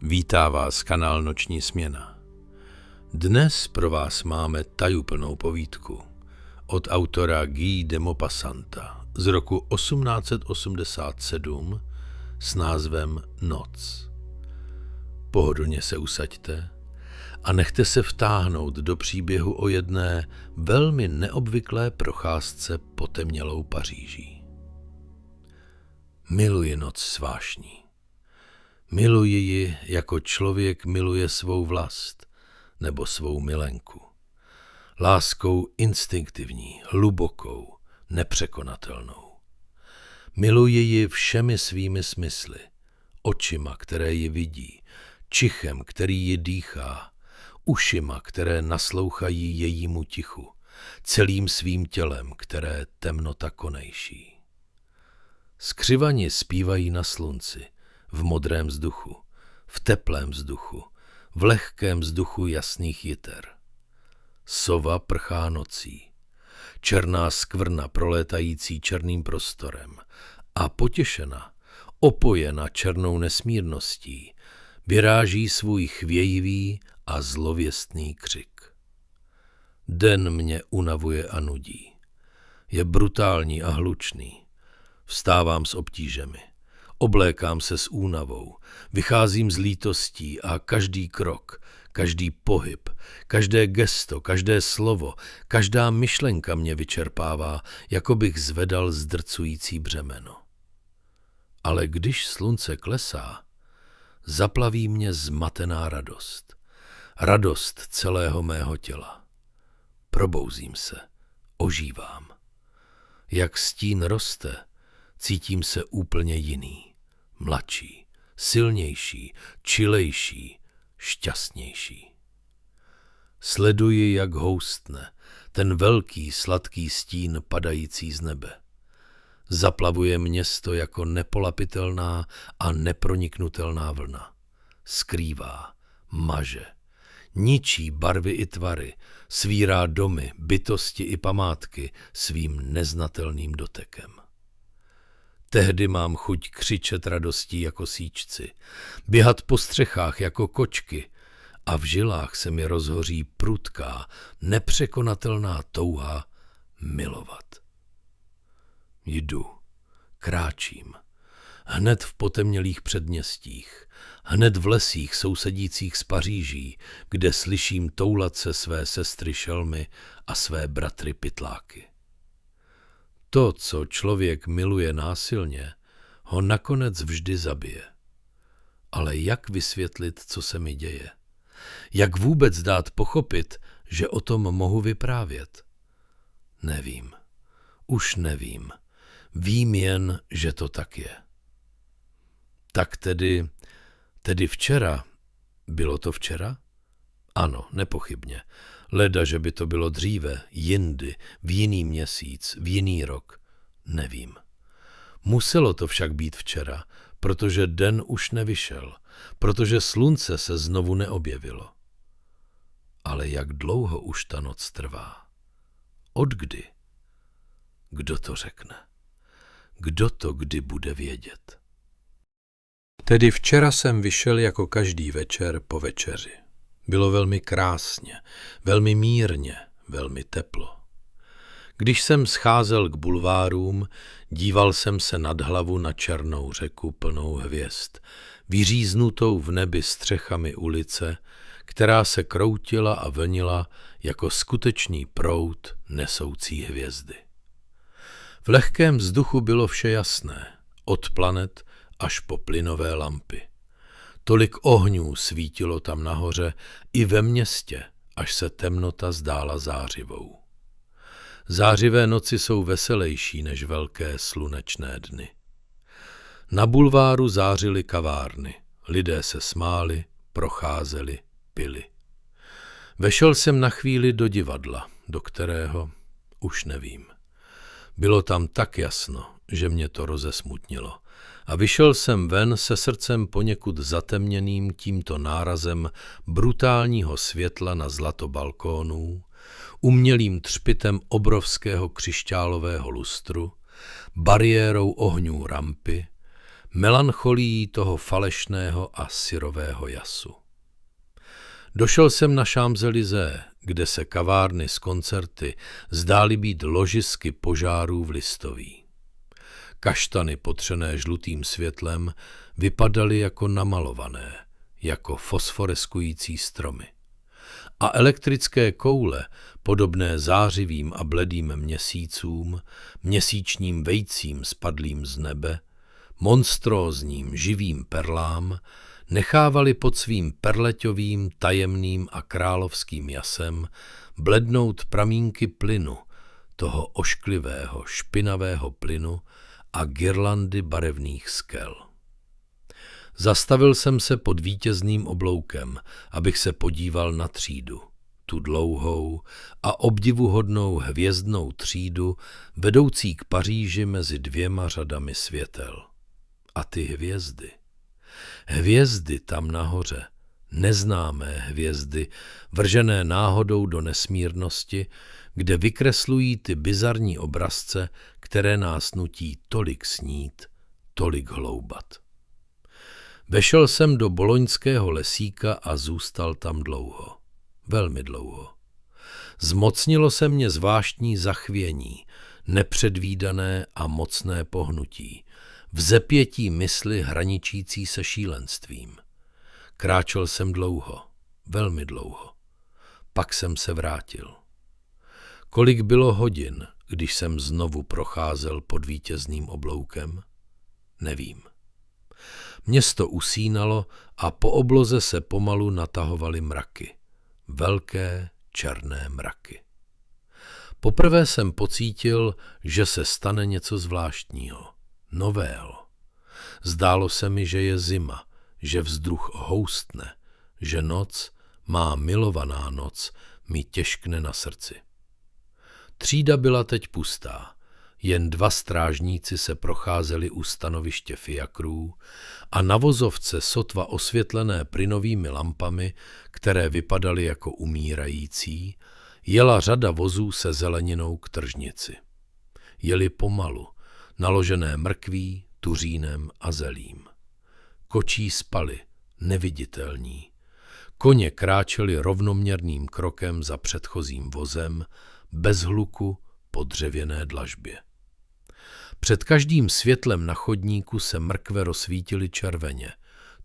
Vítá vás kanál Noční směna. Dnes pro vás máme tajuplnou povídku od autora Guy de Maupassanta z roku 1887 s názvem Noc. Pohodlně se usaďte a nechte se vtáhnout do příběhu o jedné velmi neobvyklé procházce potemnělou Paříží. Miluji noc s vášní. Miluji ji, jako člověk miluje svou vlast nebo svou milenku. Láskou instinktivní, hlubokou, nepřekonatelnou. Miluji ji všemi svými smysly, očima, které ji vidí, čichem, který ji dýchá, ušima, které naslouchají jejímu tichu, celým svým tělem, které temnota konejší. Skřivani zpívají na slunci, v modrém vzduchu, v teplém vzduchu, v lehkém vzduchu jasných jiter. Sova prchá nocí, černá skvrna prolétající černým prostorem a potěšena, opojena černou nesmírností, vyráží svůj chvějivý a zlověstný křik. Den mě unavuje a nudí. Je brutální a hlučný. Vstávám s obtížemi. Oblékám se s únavou, vycházím z lítostí a každý krok, každý pohyb, každé gesto, každé slovo, každá myšlenka mě vyčerpává, jako bych zvedal zdrcující břemeno. Ale když slunce klesá, zaplaví mě zmatená radost. Radost celého mého těla. Probouzím se, ožívám. Jak stín roste, cítím se úplně jiný. Mladší, silnější, čilejší, šťastnější. Sleduji, jak houstne ten velký sladký stín padající z nebe. Zaplavuje město jako nepolapitelná a neproniknutelná vlna. Skrývá, maže, ničí barvy i tvary, svírá domy, bytosti i památky svým neznatelným dotekem. Tehdy mám chuť křičet radostí jako síčci, běhat po střechách jako kočky a v žilách se mi rozhoří prudká, nepřekonatelná touha milovat. Jdu, kráčím, hned v potemnělých předměstích, hned v lesích sousedících s Paříží, kde slyším toulat se své sestry šelmy a své bratry pytláky. To, co člověk miluje násilně, ho nakonec vždy zabije. Ale jak vysvětlit, co se mi děje? Jak vůbec dát pochopit, že o tom mohu vyprávět? Nevím. Už nevím. Vím jen, že to tak je. Tak tedy včera. Bylo to včera? Ano, nepochybně. Leda, že by to bylo dříve, jindy, v jiný měsíc, v jiný rok. Nevím. Muselo to však být včera, protože den už nevyšel, protože slunce se znovu neobjevilo. Ale jak dlouho už ta noc trvá? Odkdy? Kdo to řekne? Kdo to kdy bude vědět? Tedy včera jsem vyšel jako každý večer po večeři. Bylo velmi krásně, velmi mírně, velmi teplo. Když jsem scházel k bulvárům, díval jsem se nad hlavu na černou řeku plnou hvězd, vyříznutou v nebi střechami ulice, která se kroutila a vlnila jako skutečný proud nesoucí hvězdy. V lehkém vzduchu bylo vše jasné, od planet až po plynové lampy. Tolik ohňů svítilo tam nahoře i ve městě, až se temnota zdála zářivou. Zářivé noci jsou veselější než velké slunečné dny. Na bulváru zářily kavárny, lidé se smáli, procházeli, pili. Vešel jsem na chvíli do divadla, do kterého už nevím. Bylo tam tak jasno, že mě to rozesmutnilo. A vyšel jsem ven se srdcem poněkud zatemněným tímto nárazem brutálního světla na zlato balkónů, umělým třpitem obrovského křišťálového lustru, bariérou ohňů rampy, melancholií toho falešného a syrového jasu. Došel jsem na Champs-Élysées, kde se kavárny s koncerty zdály být ložisky požárů v Listoví. Kaštany potřené žlutým světlem vypadaly jako namalované, jako fosforeskující stromy. A elektrické koule, podobné zářivým a bledým měsícům, měsíčním vejcím spadlým z nebe, monstrózním živým perlám, nechávali pod svým perleťovým, tajemným a královským jasem blednout pramínky plynu, toho ošklivého, špinavého plynu a girlandy barevných skel. Zastavil jsem se pod vítězným obloukem, abych se podíval na třídu, tu dlouhou a obdivuhodnou hvězdnou třídu, vedoucí k Paříži mezi dvěma řadami světel. A ty hvězdy. Hvězdy tam nahoře, neznámé hvězdy, vržené náhodou do nesmírnosti, kde vykreslují ty bizarní obrazce, které nás nutí tolik snít, tolik hloubat. Vešel jsem do boloňského lesíka a zůstal tam dlouho, velmi dlouho. Zmocnilo se mě zvláštní zachvění, nepředvídané a mocné pohnutí, vzepětí mysli hraničící se šílenstvím. Kráčel jsem dlouho, velmi dlouho. Pak jsem se vrátil. Kolik bylo hodin, když jsem znovu procházel pod vítězným obloukem? Nevím. Město usínalo a po obloze se pomalu natahovaly mraky. Velké černé mraky. Poprvé jsem pocítil, že se stane něco zvláštního, nového. Zdálo se mi, že je zima, že vzduch houstne, že noc, má milovaná noc, mi těžkne na srdci. Třída byla teď pustá. Jen dva strážníci se procházeli u stanoviště fiakrů a na vozovce sotva osvětlené plynovými lampami, které vypadaly jako umírající, jela řada vozů se zeleninou k tržnici. Jeli pomalu, naložené mrkví, tuřínem a zelím. Kočí spali, neviditelní. Koně kráčeli rovnoměrným krokem za předchozím vozem, bez hluku po dřevěné dlažbě. Před každým světlem na chodníku se mrkve rozsvítily červeně,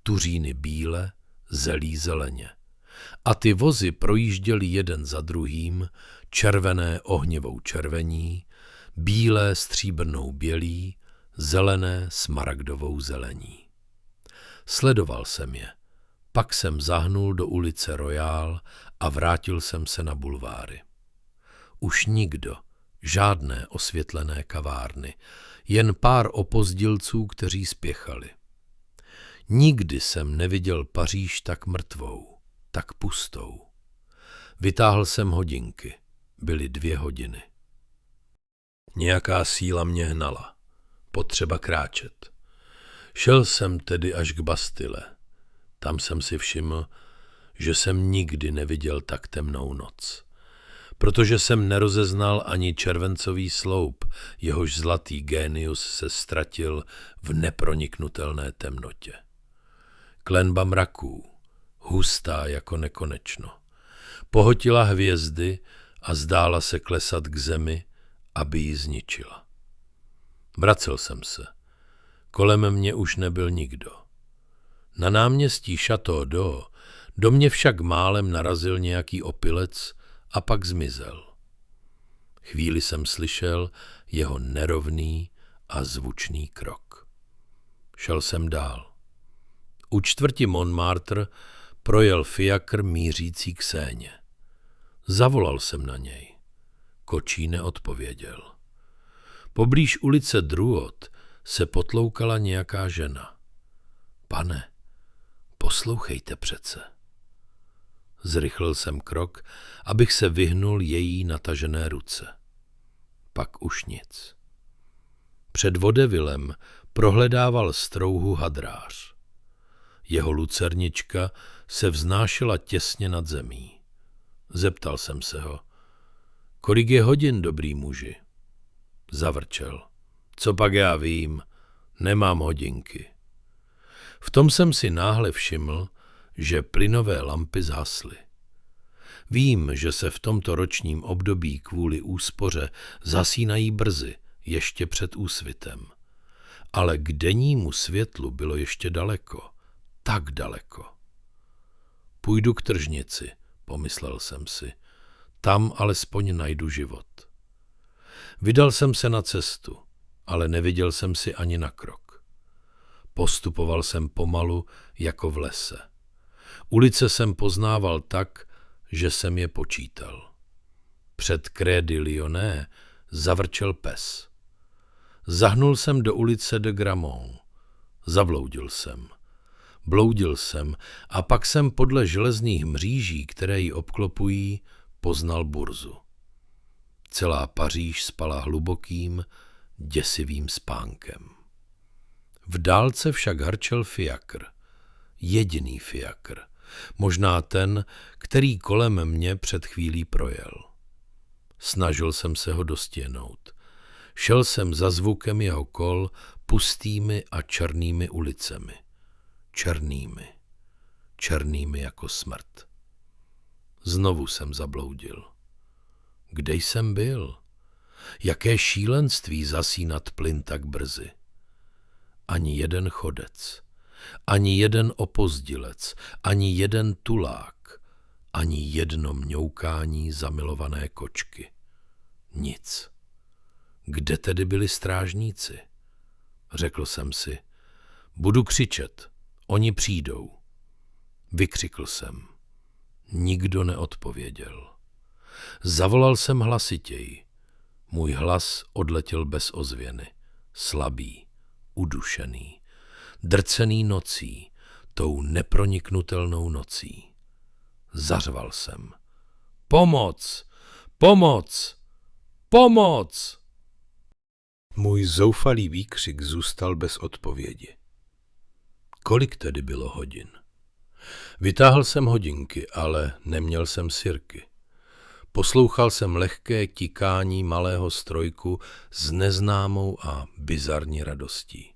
tuříny bíle, zelí zeleně. A ty vozy projížděly jeden za druhým, červené ohnivou červení, bílé stříbrnou bělí, zelené smaragdovou zelení. Sledoval jsem je. Pak jsem zahnul do ulice Royal a vrátil jsem se na bulváry. Už nikdo, žádné osvětlené kavárny, jen pár opozdilců, kteří spěchali. Nikdy jsem neviděl Paříž tak mrtvou, tak pustou. Vytáhl jsem hodinky. Byly 2 hodiny. Nějaká síla mě hnala. Potřeba kráčet. Šel jsem tedy až k Bastille. Tam jsem si všiml, že jsem nikdy neviděl tak temnou noc. Protože jsem nerozeznal ani červencový sloup, jehož zlatý génius se ztratil v neproniknutelné temnotě. Klenba mraků, hustá jako nekonečno, pohotila hvězdy a zdála se klesat k zemi, aby ji zničila. Vracel jsem se. Kolem mě už nebyl nikdo. Na náměstí Château d'Eau do mě však málem narazil nějaký opilec a pak zmizel. Chvíli jsem slyšel jeho nerovný a zvučný krok. Šel jsem dál. U čtvrti Montmartre projel fiakr mířící k Séně. Zavolal jsem na něj. Kočí neodpověděl. Poblíž ulice Drouot se potloukala nějaká žena. Pane, poslouchejte přece. Zrychlil jsem krok, abych se vyhnul její natažené ruce. Pak už nic. Před vodevillem prohledával strouhu hadrář. Jeho lucernička se vznášela těsně nad zemí. Zeptal jsem se ho, kolik je hodin, dobrý muži? Zavrčel. Co pak já vím, nemám hodinky. V tom jsem si náhle všiml, že plynové lampy zhasly. Vím, že se v tomto ročním období kvůli úspoře zasínají brzy, ještě před úsvitem. Ale k dennímu světlu bylo ještě daleko, tak daleko. Půjdu k tržnici, pomyslel jsem si. Tam alespoň najdu život. Vydal jsem se na cestu, ale neviděl jsem si ani na krok. Postupoval jsem pomalu, jako v lese. Ulice jsem poznával tak, že jsem je počítal. Před Crédit Lyonnais zavrčel pes. Zahnul jsem do ulice de Grammont. Zabloudil jsem. Bloudil jsem a pak jsem podle železných mříží, které ji obklopují, poznal burzu. Celá Paříž spala hlubokým, děsivým spánkem. V dálce však hrčel fiakr. Jediný fiakr. Možná ten, který kolem mě před chvílí projel. Snažil jsem se ho dostihnout. Šel jsem za zvukem jeho kol pustými a černými ulicemi. Černými jako smrt. Znovu jsem zabloudil. Kde jsem byl? Jaké šílenství zasínat plyn tak brzy? Ani jeden chodec, ani jeden opozdilec, ani jeden tulák, ani jedno mňoukání zamilované kočky. Nic. Kde tedy byli strážníci? Řekl jsem si. Budu křičet. Oni přijdou. Vykřikl jsem. Nikdo neodpověděl. Zavolal jsem hlasitěji. Můj hlas odletěl bez ozvěny. Slabý, udušený, drcený nocí, tou neproniknutelnou nocí. Zařval jsem. Pomoc! Pomoc! Pomoc! Můj zoufalý výkřik zůstal bez odpovědi. Kolik tedy bylo hodin? Vytáhl jsem hodinky, ale neměl jsem sirky. Poslouchal jsem lehké tikání malého strojku s neznámou a bizarní radostí.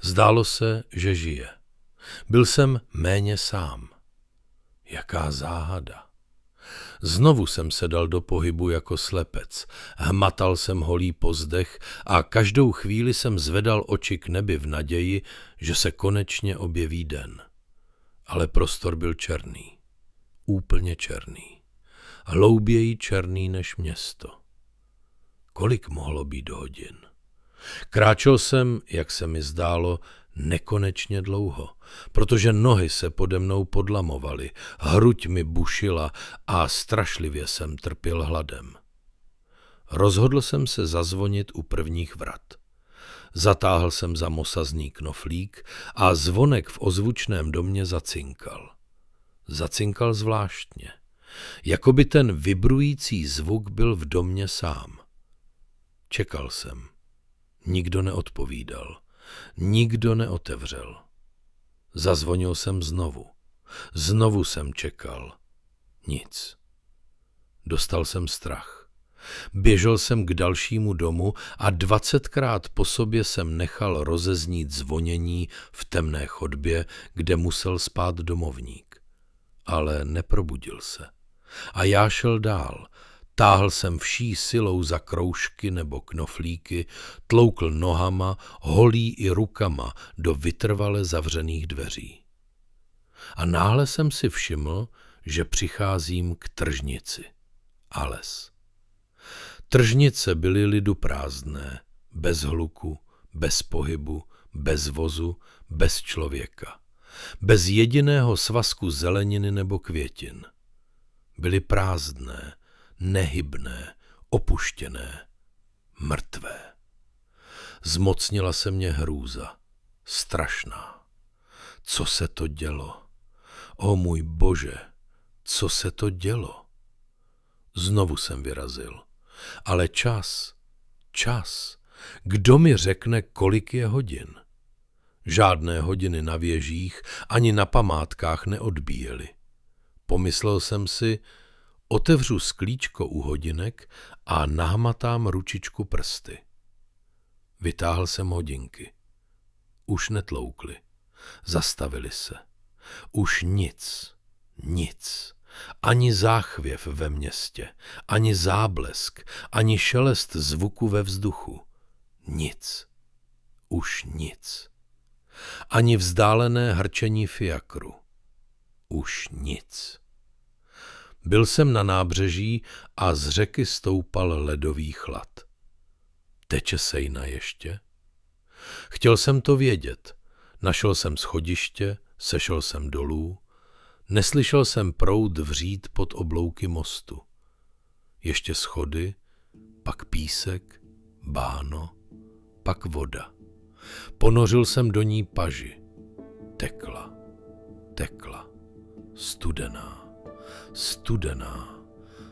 Zdálo se, že žije. Byl jsem méně sám. Jaká záhada. Znovu jsem se dal do pohybu jako slepec. Hmatal jsem holý pozdech a každou chvíli jsem zvedal oči k nebi v naději, že se konečně objeví den. Ale prostor byl černý. Úplně černý. Hlouběji černý než město. Kolik mohlo být hodin? Kráčel jsem, jak se mi zdálo, nekonečně dlouho, protože nohy se pode mnou podlamovaly, hruď mi bušila a strašlivě jsem trpěl hladem. Rozhodl jsem se zazvonit u prvních vrat. Zatáhl jsem za mosazný knoflík a zvonek v ozvučném domě zacinkal. Zacinkal zvláštně, jako by ten vibrující zvuk byl v domě sám. Čekal jsem. Nikdo neodpovídal. Nikdo neotevřel. Zazvonil jsem znovu. Znovu jsem čekal. Nic. Dostal jsem strach. Běžel jsem k dalšímu domu a 20krát po sobě jsem nechal rozeznít zvonění v temné chodbě, kde musel spát domovník. Ale neprobudil se. A já šel dál. Táhl jsem vší silou za kroužky nebo knoflíky, tloukl nohama, holí i rukama do vytrvale zavřených dveří. A náhle jsem si všiml, že přicházím k tržnici. Ales. Tržnice byly lidu prázdné, bez hluku, bez pohybu, bez vozu, bez člověka. Bez jediného svazku zeleniny nebo květin. Byly prázdné, nehybné, opuštěné, mrtvé. Zmocnila se mě hrůza, strašná. Co se to dělo? O můj Bože, co se to dělo? Znovu jsem vyrazil. Ale čas. Kdo mi řekne, kolik je hodin? Žádné hodiny na věžích ani na památkách neodbíjely. Pomyslel jsem si, otevřu sklíčko u hodinek a nahmatám ručičku prsty. Vytáhl jsem hodinky. Už netloukly. Zastavili se. Už nic, nic. Ani záchvěv ve městě, ani záblesk, ani šelest zvuku ve vzduchu. Nic. Už nic. Ani vzdálené hrčení fiakru. Už nic. Byl jsem na nábřeží a z řeky stoupal ledový chlad. Teče Sejna ještě? Chtěl jsem to vědět. Našel jsem schodiště, sešel jsem dolů. Neslyšel jsem proud vřít pod oblouky mostu. Ještě schody, pak písek, báno, pak voda. Ponořil jsem do ní paži. Tekla, tekla, studená, studená,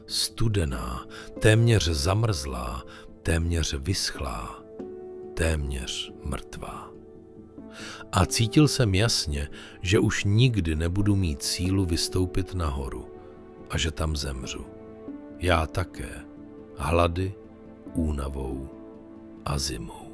studená, téměř zamrzlá, téměř vyschlá, téměř mrtvá. A cítil jsem jasně, že už nikdy nebudu mít sílu vystoupit nahoru a že tam zemřu. Já také, hlady, únavou a zimou.